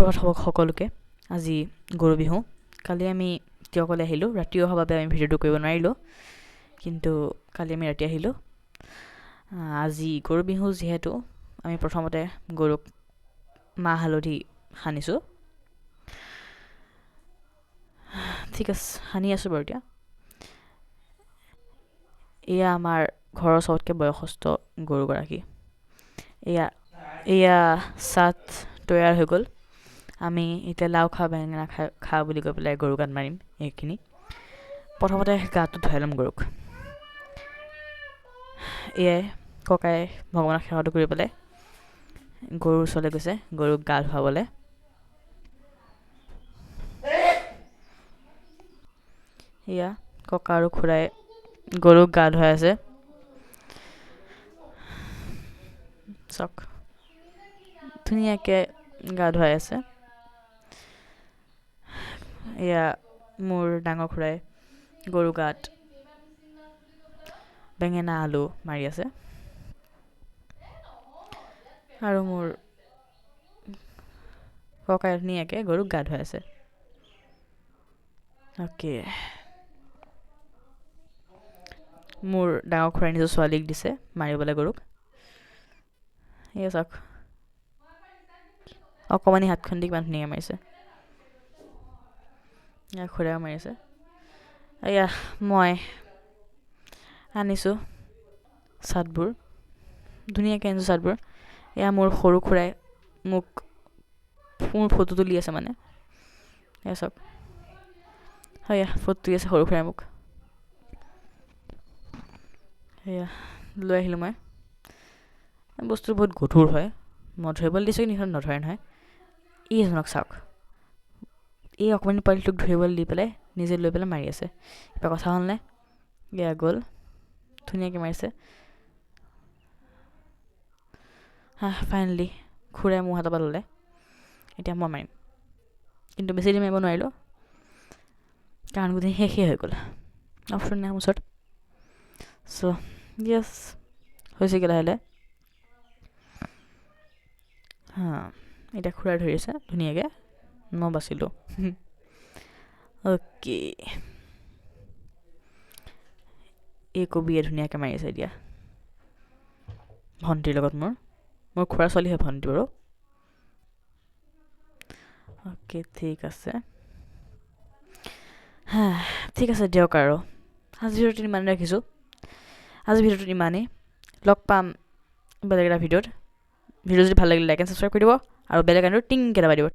সুপ্ৰভাত সকলোকে। আজি গৰু বিহু। কালি আমি অকলে আহিলোঁ, ৰাতি অহাৰ বাবে আমি ভিডিঅ'টো কৰিব নোৱাৰিলোঁ, কিন্তু কালি আমি ৰাতি আহিলোঁ। আজি গৰু বিহু যিহেতু আমি প্ৰথমতে গৰুক মাহ হালধি সানিছোঁ। ঠিক আছে, সানি আছোঁ বাৰু এতিয়া। এয়া আমাৰ ঘৰৰ চবতকৈ বয়সস্থ গৰুগৰাকী। এয়া চাট তৈয়াৰ হৈ গ'ল। আমি এতিয়া লাও খা বেঙেনা খা বুলি কৈ পেলাই গৰু গাত মাৰিম। এইখিনি প্ৰথমতে গাটো ধুৱাই ল'ম গৰুক। এয়াই ককাই ভগৱানক সেৱাটো কৰি পেলাই গৰুৰ ওচৰলৈ গৈছে গৰুক গা ধুৱাবলৈ। এয়া ককা আৰু খুৰাই গৰুক গা ধুৱাই আছে। চাওক, ধুনীয়াকৈ গা ধুৱাই আছে। এয়া মোৰ ডাঙৰ খুৰাই গৰু গাত বেঙেনা আলু মাৰি আছে, আৰু মোৰ ককাই ধুনীয়াকৈ গৰুক গা ধুৱাই আছে। অ'কে, মোৰ ডাঙৰ খুৰাই নিজৰ ছোৱালীক দিছে মাৰিবলৈ গৰুক। এয়া চাওক, অকণমানি হাতখন দি কিমান ধুনীয়াকৈ মাৰিছে। এয়া খুৰাইও মাৰিছে। এয়া মই আনিছোঁ চাটবোৰ, ধুনীয়াকৈ আনিছোঁ চাটবোৰ। এয়া মোৰ সৰু খুৰাই মোক মোৰ ফটো তুলি আছে মানে। এয়া চাওক, এয়া ফটো তুলি আছে সৰু খুৰাই মোক। এয়া লৈ আহিলোঁ মই। বস্তুটো বহুত গধুৰ হয়, মই ধৰিবলৈ দিছোঁ কিন্তু সিহঁত নধৰে নহয়। এইজনক চাওক, এই অকণমানি পোৱালিটোক ধৰিবলৈ দি পেলাই নিজে লৈ পেলাই মাৰি আছে। কিবা কথা হ'লনে? এয়া গ'ল, ধুনীয়াকৈ মাৰিছে। ফাইনেলি খুৰাই মোৰ হাতৰ পৰা ল'লে। এতিয়া মই মাৰিম, কিন্তু বেছি দিন মাৰিব নোৱাৰিলোঁ কাৰণ গোটেই শেষেই হৈ গ'ল, অপশ্যন নাই মোৰ ওচৰত। চ' য়েছ, হৈছেগৈ লাহে লাহে। এতিয়া খুৰাই ধৰি আছে ধুনীয়াকৈ, মই বাচিলোঁ। অ'কে, এই কবিয়ে ধুনীয়াকৈ মাৰি আছে এতিয়া ভণ্টিৰ লগত। মোৰ খুৰাৰ ছোৱালী হয় ভণ্টি বাৰু। অ'কে, ঠিক আছে ঠিক আছে দিয়ক। আৰু আজিৰ ভিডিঅ'টো ইমানেই ৰাখিছোঁ। আজিৰ ভিডিঅ'টোত ইমানেই, লগ পাম বেলেগ এটা ভিডিঅ'ত। ভিডিঅ' যদি ভাল লাগিলে লাইক এণ্ড ছাবস্ক্ৰাইব কৰি দিব, আৰু বেলেগ এণ্ড টিংকৈ দবাই দিব।